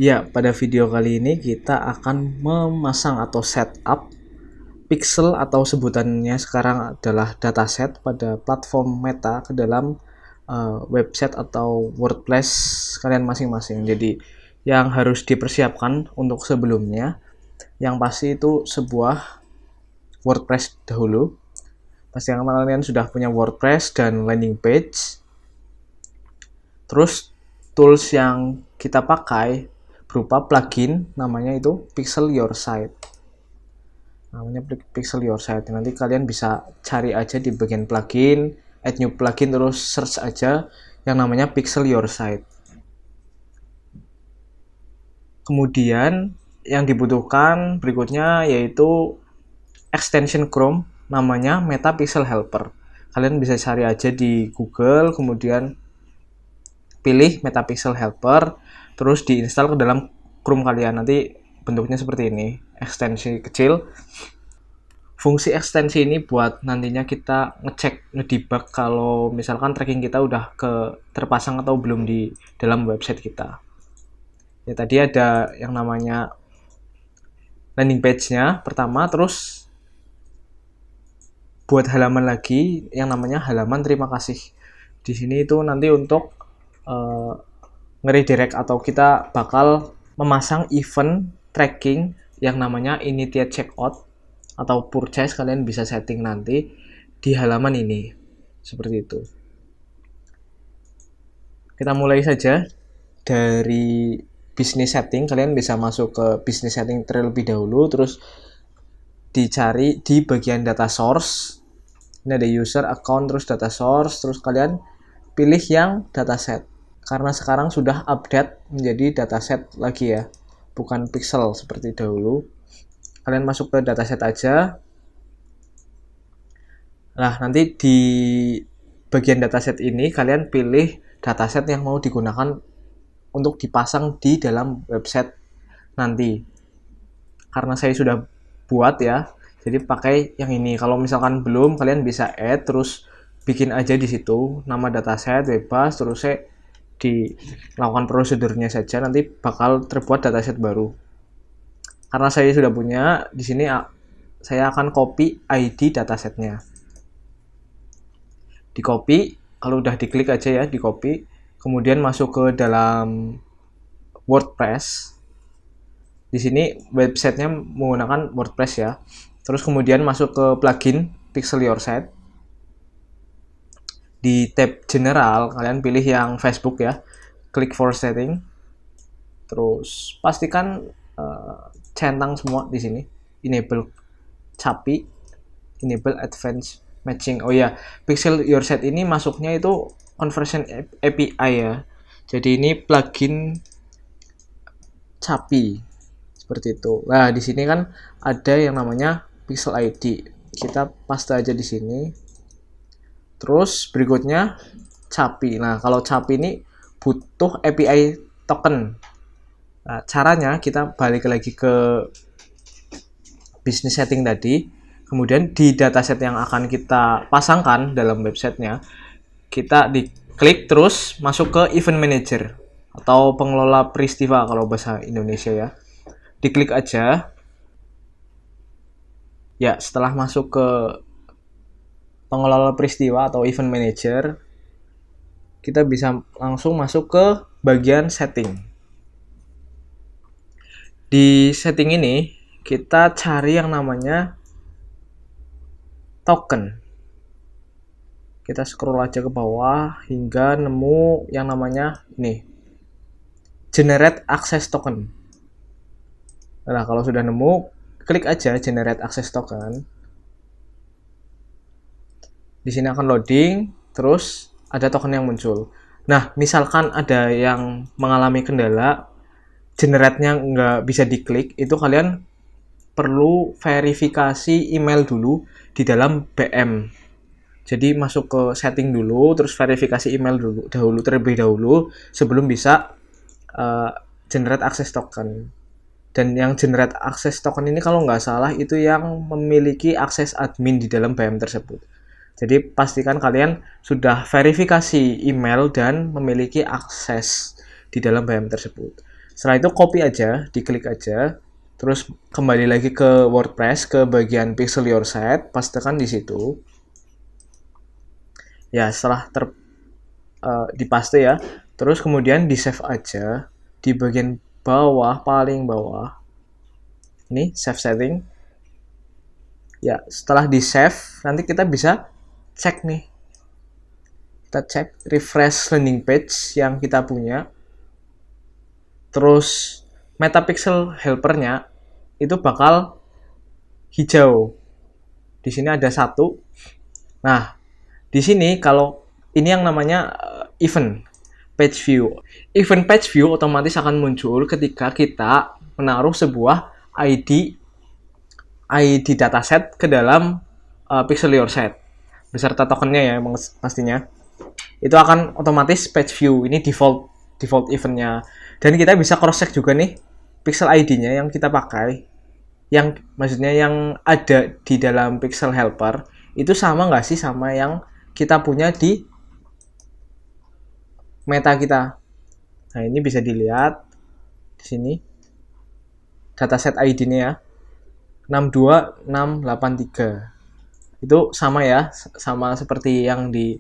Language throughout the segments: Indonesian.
Ya, pada video kali ini kita akan memasang atau setup pixel atau sebutannya sekarang adalah dataset pada platform Meta ke dalam website atau WordPress kalian masing-masing. Jadi yang harus dipersiapkan untuk sebelumnya, yang pasti itu sebuah WordPress dahulu. Pastikan kalian sudah punya WordPress dan landing page. Terus tools yang kita pakai berupa plugin, namanya itu Pixel Your Site. Namanya Pixel Your Site. Nanti kalian bisa cari aja di bagian plugin, add new plugin, terus search aja yang namanya Pixel Your Site. Kemudian yang dibutuhkan berikutnya yaitu extension Chrome, namanya Meta Pixel Helper. Kalian bisa cari aja di Google, kemudian pilih Meta Pixel Helper, terus diinstal ke dalam Chrome kalian. Nanti bentuknya seperti ini, ekstensi kecil. Fungsi ekstensi ini buat nantinya kita ngecek, ngedebug kalau misalkan tracking kita udah terpasang atau belum di dalam website kita. Ya, tadi ada yang namanya landing page-nya pertama, terus buat halaman lagi yang namanya halaman terima kasih. Di sini itu nanti untuk nge-redirect atau kita bakal memasang event tracking yang namanya initiate checkout atau purchase. Kalian bisa setting nanti di halaman ini seperti itu. Kita mulai saja dari business setting. Kalian bisa masuk ke business setting terlebih dahulu, terus dicari di bagian data source. Ini ada user, account, terus data source, terus kalian pilih yang dataset. Karena sekarang sudah update menjadi dataset lagi ya, bukan pixel seperti dahulu. Kalian masuk ke dataset aja. Nah, nanti di bagian dataset ini kalian pilih dataset yang mau digunakan untuk dipasang di dalam website nanti. Karena saya sudah buat ya, jadi pakai yang ini. Kalau misalkan belum, kalian bisa add, terus bikin aja di situ nama dataset bebas, terus saya dilakukan prosedurnya saja, nanti bakal terbuat dataset baru. Karena saya sudah punya, di sini saya akan copy ID datasetnya. Di copy, kalau udah diklik aja ya, di copy, kemudian masuk ke dalam WordPress. Di sini websitenya menggunakan WordPress ya. Terus kemudian masuk ke plugin Pixel Your Site. Di tab general kalian pilih yang Facebook ya, klik for setting, terus pastikan centang semua di sini, enable CAPI, enable advanced matching. Oh ya, Pixel Your Site ini masuknya itu conversion API ya, jadi ini plugin CAPI seperti itu. Nah, di sini kan ada yang namanya Pixel ID, kita paste aja di sini. Terus berikutnya CAPI. Nah, kalau CAPI ini butuh API token. Nah, caranya kita balik lagi ke business setting tadi. Kemudian di dataset yang akan kita pasangkan dalam websitenya, kita diklik terus masuk ke event manager atau pengelola peristiwa kalau bahasa Indonesia ya. Diklik aja. Ya, setelah masuk ke pengelola peristiwa atau event manager, kita bisa langsung masuk ke bagian setting. Di setting ini kita cari yang namanya token. Kita scroll aja ke bawah hingga nemu yang namanya ini, generate access token. Nah, kalau sudah nemu, klik aja generate access token. Di sini akan loading, terus ada token yang muncul. Nah, misalkan ada yang mengalami kendala, generate-nya nggak bisa diklik, itu kalian perlu verifikasi email dulu di dalam BM. Jadi masuk ke setting dulu, terus verifikasi email terlebih dahulu sebelum bisa generate access token. Dan yang generate access token ini kalau nggak salah itu yang memiliki akses admin di dalam BM tersebut. Jadi pastikan kalian sudah verifikasi email dan memiliki akses di dalam BM tersebut. Setelah itu copy aja, diklik aja, terus kembali lagi ke WordPress ke bagian pixel your site, pastekan di situ. Ya, setelah dipaste ya, terus kemudian di save aja di bagian bawah, paling bawah. Ini save setting. Ya, setelah di save, nanti kita bisa cek nih. Kita cek refresh landing page yang kita punya. Terus metapixel helpernya itu bakal hijau. Di sini ada satu. Nah, di sini kalau ini yang namanya event page view. Event page view otomatis akan muncul ketika kita menaruh sebuah ID dataset ke dalam pixel your site beserta tokennya ya, emang pastinya. Itu akan otomatis page view. Ini default eventnya. Dan kita bisa cross check juga nih pixel ID-nya yang kita pakai, yang maksudnya yang ada di dalam pixel helper itu sama nggak sih sama yang kita punya di meta kita. Nah, ini bisa dilihat di sini dataset ID-nya ya, 62683. Itu sama ya, sama seperti yang di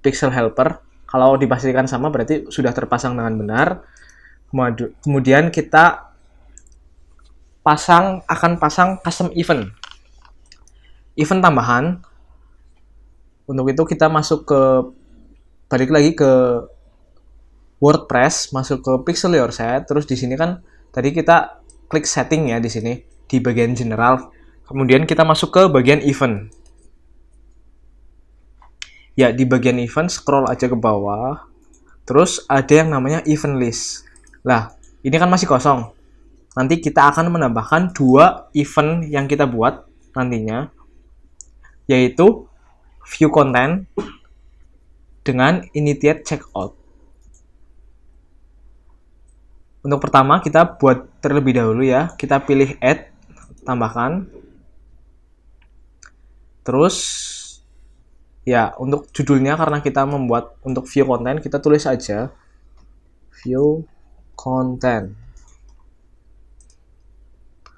pixel helper. Kalau dipastikan sama berarti sudah terpasang dengan benar. Kemudian kita akan pasang custom event tambahan. Untuk itu kita balik lagi ke WordPress, masuk ke pixel your site, terus di sini kan tadi kita klik setting ya di sini di bagian general. Kemudian kita masuk ke bagian event. Ya, di bagian event scroll aja ke bawah. Terus ada yang namanya event list. Lah, ini kan masih kosong. Nanti kita akan menambahkan 2 event yang kita buat nantinya, yaitu view content dengan initiate checkout. Untuk pertama kita buat terlebih dahulu ya. Kita pilih add, tambahkan. Terus ya, untuk judulnya karena kita membuat untuk view content, kita tulis aja view content.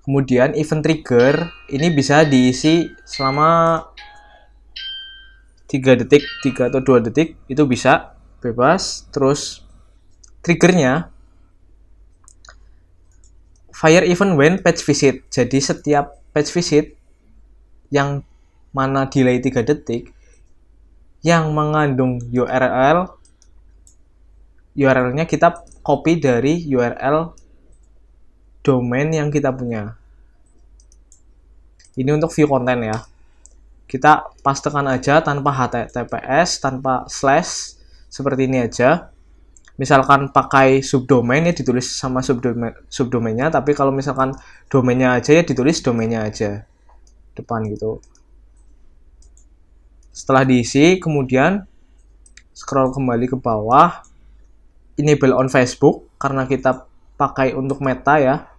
Kemudian event trigger ini bisa diisi selama 3 detik, 3 atau 2 detik, itu bisa bebas. Terus triggernya fire event when page visit. Jadi setiap page visit yang mana delay 3 detik yang mengandung URL-nya kita copy dari URL domain yang kita punya. Ini untuk view content ya. Kita pastekan aja tanpa HTTPS, tanpa slash, seperti ini aja. Misalkan pakai subdomain ya ditulis sama subdomainnya, tapi kalau misalkan domainnya aja ya ditulis domainnya aja depan gitu. Setelah diisi, kemudian scroll kembali ke bawah, enable on Facebook, karena kita pakai untuk meta ya.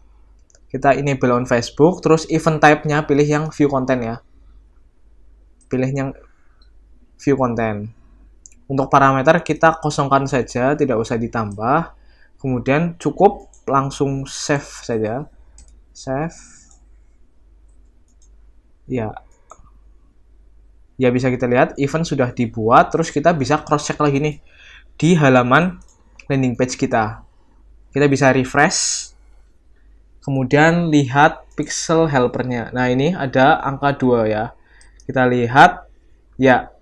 Kita enable on Facebook, terus event type-nya pilih yang view content ya. Pilih yang view content. Untuk parameter kita kosongkan saja, tidak usah ditambah. Kemudian cukup langsung save saja. Save. Ya. Ya, bisa kita lihat event sudah dibuat, terus kita bisa cross check lagi nih di halaman landing page kita. Kita bisa refresh, kemudian lihat pixel helpernya. Nah, ini ada angka 2 ya. Kita lihat, ya,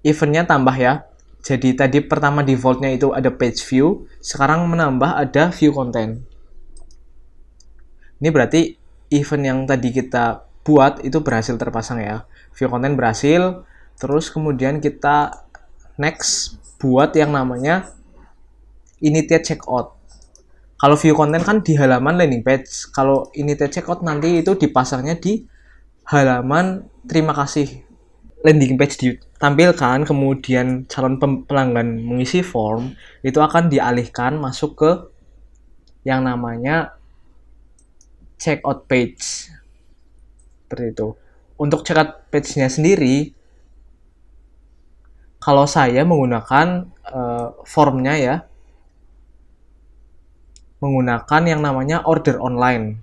eventnya tambah ya. Jadi tadi pertama defaultnya itu ada page view, sekarang menambah ada view content. Ini berarti event yang tadi kita buat itu berhasil terpasang ya. View content berhasil, terus kemudian kita next buat yang namanya initiate checkout. Kalau view content kan di halaman landing page, kalau initiate checkout nanti itu dipasangnya di halaman terima kasih. Landing page ditampilkan, kemudian calon pelanggan mengisi form, itu akan dialihkan masuk ke yang namanya checkout page. Seperti itu. Untuk checkout page-nya sendiri, kalau saya menggunakan formnya ya, menggunakan yang namanya order online.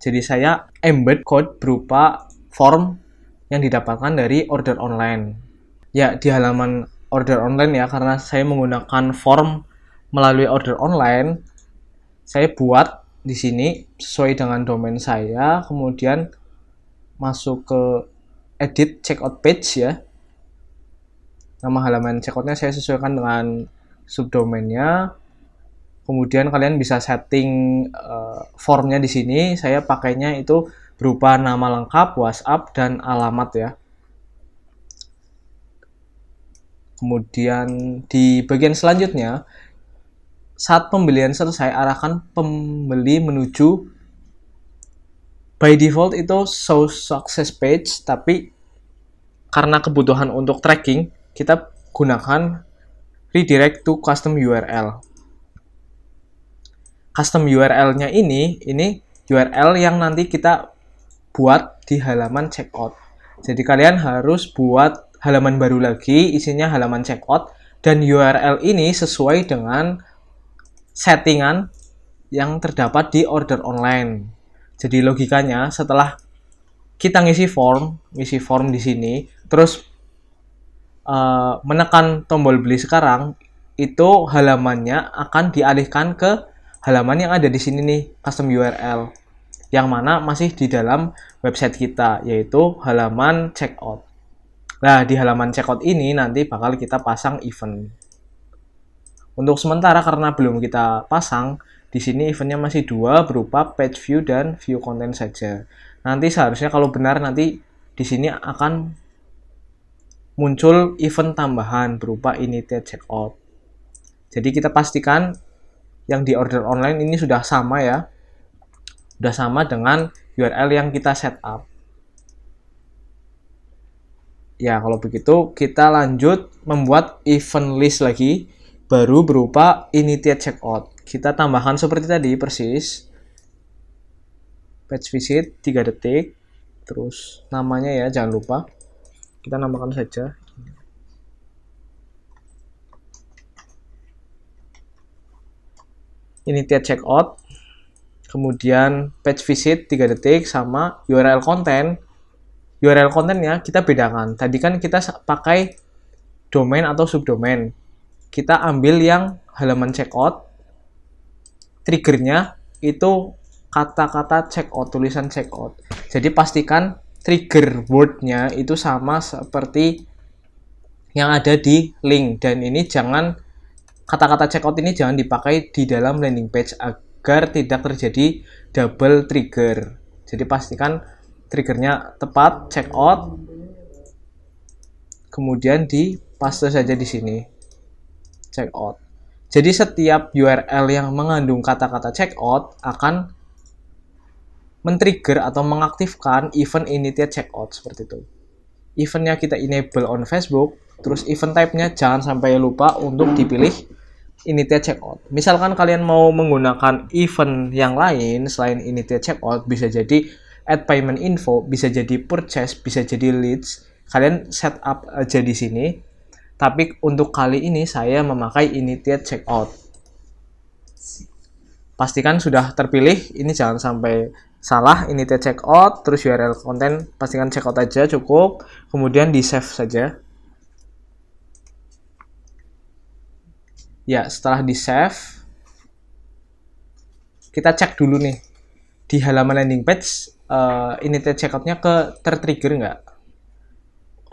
Jadi saya embed code berupa form yang didapatkan dari order online. Ya, di halaman order online ya, karena saya menggunakan form melalui order online, saya buat di sini sesuai dengan domain saya, kemudian masuk ke edit checkout page ya. Nama halaman checkoutnya saya sesuaikan dengan subdomainnya. Kemudian kalian bisa setting formnya di sini. Saya pakainya itu berupa nama lengkap, WhatsApp, dan alamat ya. Kemudian di bagian selanjutnya, saat pembelian selesai, arahkan pembeli menuju, by default itu show success page, tapi karena kebutuhan untuk tracking, kita gunakan redirect to custom URL. Custom URL-nya ini URL yang nanti kita buat di halaman checkout. Jadi kalian harus buat halaman baru lagi, isinya halaman checkout, dan URL ini sesuai dengan settingan yang terdapat di order online. Jadi logikanya setelah kita ngisi form di sini, terus menekan tombol beli sekarang, itu halamannya akan dialihkan ke halaman yang ada di sini nih, custom URL, yang mana masih di dalam website kita, yaitu halaman checkout. Nah, di halaman checkout ini nanti bakal kita pasang event. Untuk sementara karena belum kita pasang, di sini eventnya masih 2 berupa page view dan view content saja. Nanti seharusnya kalau benar nanti di sini akan muncul event tambahan berupa initiate checkout. Jadi kita pastikan yang di order online ini sudah sama ya. Sudah sama dengan URL yang kita setup. Ya, kalau begitu kita lanjut membuat event list lagi, baru berupa initiate checkout. Kita tambahkan seperti tadi persis. Page visit 3 detik. Terus namanya ya, jangan lupa. Kita namakan saja. Initiate checkout. Kemudian page visit 3 detik sama URL konten. URL kontennya kita bedakan. Tadi kan kita pakai domain atau subdomain. Kita ambil yang halaman checkout. Triggernya itu kata-kata checkout, tulisan checkout. Jadi pastikan trigger word-nya itu sama seperti yang ada di link. Dan ini jangan, kata-kata checkout ini jangan dipakai di dalam landing page agar tidak terjadi double trigger. Jadi pastikan triggernya tepat, checkout, kemudian di paste saja di sini, checkout. Jadi setiap URL yang mengandung kata-kata checkout akan men-trigger atau mengaktifkan event initiate checkout seperti itu. Eventnya kita enable on Facebook, terus event type-nya jangan sampai lupa untuk dipilih initiate checkout. Misalkan kalian mau menggunakan event yang lain selain initiate checkout, bisa jadi add payment info, bisa jadi purchase, bisa jadi leads. Kalian setup aja di sini. Tapi untuk kali ini saya memakai initiate checkout. Pastikan sudah terpilih, ini jangan sampai salah, initiate checkout, terus URL konten, pastikan checkout aja cukup, kemudian di save saja. Ya, setelah di save, kita cek dulu nih, di halaman landing page, initiate checkout-nya tertrigger nggak?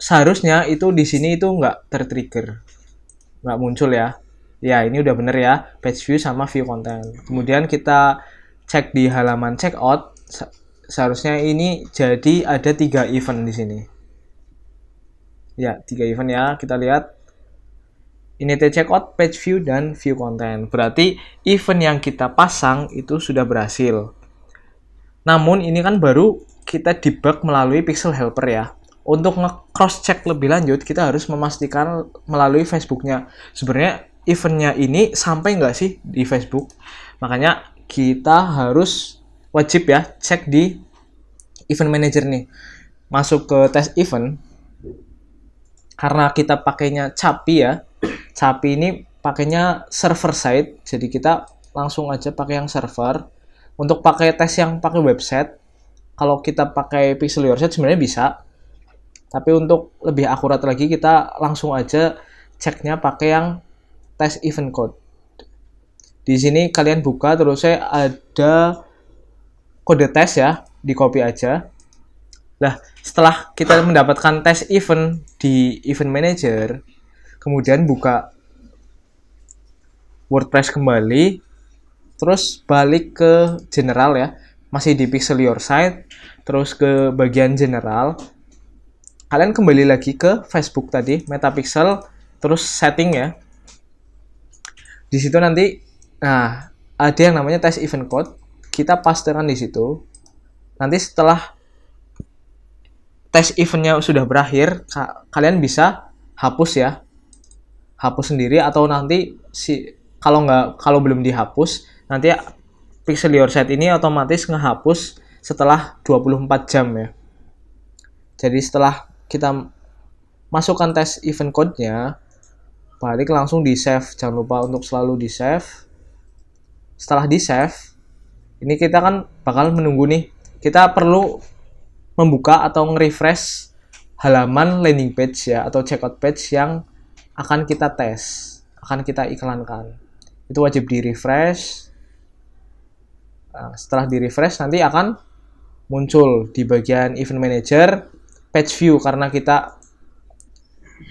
Seharusnya itu di sini itu nggak tertrigger, nggak muncul ya. Ya, ini udah bener ya, page view sama view content. Kemudian kita cek di halaman checkout, seharusnya ini jadi ada 3 event di sini. Ya, 3 event ya, kita lihat. Initiate checkout, page view, dan view content. Berarti event yang kita pasang itu sudah berhasil. Namun ini kan baru kita debug melalui Pixel Helper ya. Untuk nge-cross check lebih lanjut, kita harus memastikan melalui Facebook-nya. Sebenarnya eventnya ini sampai nggak sih di Facebook? Makanya kita harus wajib ya cek di event manager nih. Masuk ke test event. Karena kita pakainya Capi ya. Capi ini pakainya server side. Jadi kita langsung aja pakai yang server. Untuk pakai tes yang pakai website, kalau kita pakai Pixel Your Site sebenarnya bisa. Tapi untuk lebih akurat lagi kita langsung aja ceknya pakai yang tes event code. Di sini kalian buka terus saya ada kode tes ya, di copy aja. Nah, setelah kita mendapatkan tes event di event manager, kemudian buka WordPress kembali, terus balik ke general ya, masih di Pixel Your Site, terus ke bagian general, kalian kembali lagi ke Facebook tadi, Metapixel, terus setting ya. Di situ nanti, nah ada yang namanya tes event code, kita pastekan di situ. Nanti setelah tes eventnya sudah berakhir, kalian bisa hapus ya, hapus sendiri, atau nanti kalau belum dihapus, nanti Pixel Your Site ini otomatis ngehapus setelah 24 jam ya. Jadi setelah kita masukkan tes event code-nya, balik langsung di save. Jangan lupa untuk selalu di save. Setelah di save, ini kita kan bakal menunggu nih, kita perlu membuka atau nge-refresh halaman landing page ya, atau checkout page yang akan kita tes, akan kita iklankan. Itu wajib di-refresh. Nah, setelah di-refresh nanti akan muncul di bagian event manager page view, karena kita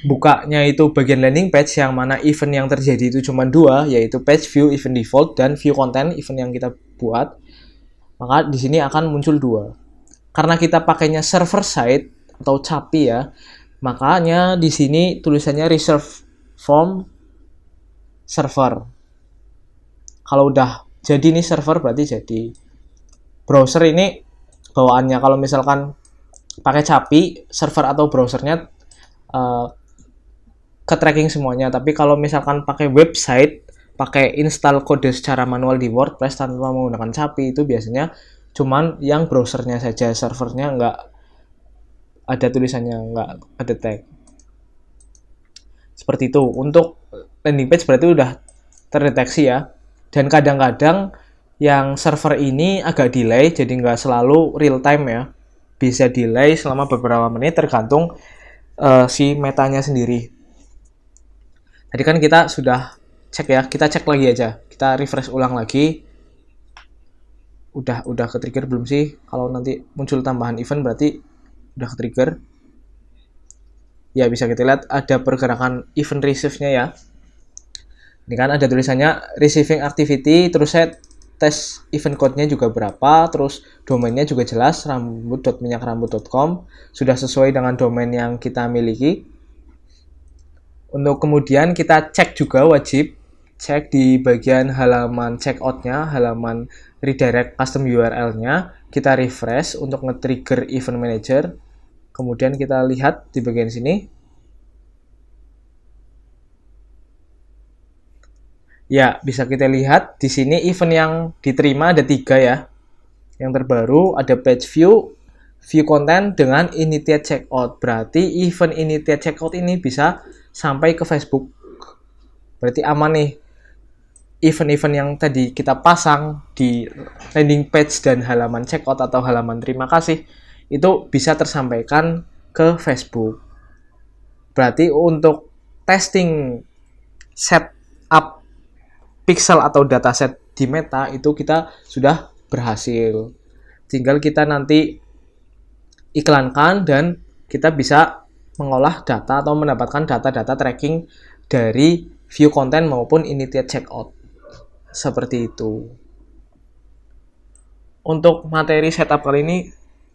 bukanya itu bagian landing page yang mana event yang terjadi itu cuma 2, yaitu page view, event default, dan view content, event yang kita buat. Maka di sini akan muncul 2. Karena kita pakainya server side atau CAPI ya, makanya di sini tulisannya reserve from server. Kalau udah jadi nih server berarti jadi. Browser ini bawaannya kalau misalkan pakai CAPI, server atau browsernya ke tracking semuanya. Tapi kalau misalkan pakai website, pakai install kode secara manual di WordPress tanpa menggunakan CAPI, itu biasanya cuman yang browsernya saja, servernya nggak ada tulisannya, nggak ada tag. Seperti itu. Untuk landing page berarti udah terdeteksi ya. Dan kadang-kadang yang server ini agak delay, jadi nggak selalu real time ya. Bisa delay selama beberapa menit tergantung si metanya sendiri. Tadi kan kita sudah cek ya, kita cek lagi aja. Kita refresh ulang lagi. Udah ke trigger belum sih? Kalau nanti muncul tambahan event berarti udah ke trigger. Ya, bisa kita lihat ada pergerakan event receive-nya ya. Ini kan ada tulisannya receiving activity, terus saya tes event code-nya juga berapa, terus domainnya juga jelas, rambut.minyakrambut.com, sudah sesuai dengan domain yang kita miliki. Untuk kemudian kita cek juga, wajib cek di bagian halaman checkout-nya, halaman redirect custom URL-nya, kita refresh untuk nge-trigger event manager. Kemudian kita lihat di bagian sini. Ya, bisa kita lihat di sini event yang diterima ada 3 ya. Yang terbaru ada page view, view content dengan initiate checkout. Berarti event initiate checkout ini bisa sampai ke Facebook. Berarti aman nih. Event-event yang tadi kita pasang di landing page dan halaman checkout atau halaman terima kasih itu bisa tersampaikan ke Facebook. Berarti untuk testing setup pixel atau dataset di Meta itu kita sudah berhasil. Tinggal kita nanti iklankan dan kita bisa mengolah data atau mendapatkan data-data tracking dari view content maupun initiate checkout. Seperti itu. Untuk materi setup kali ini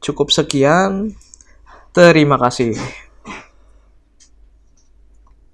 cukup sekian. Terima kasih.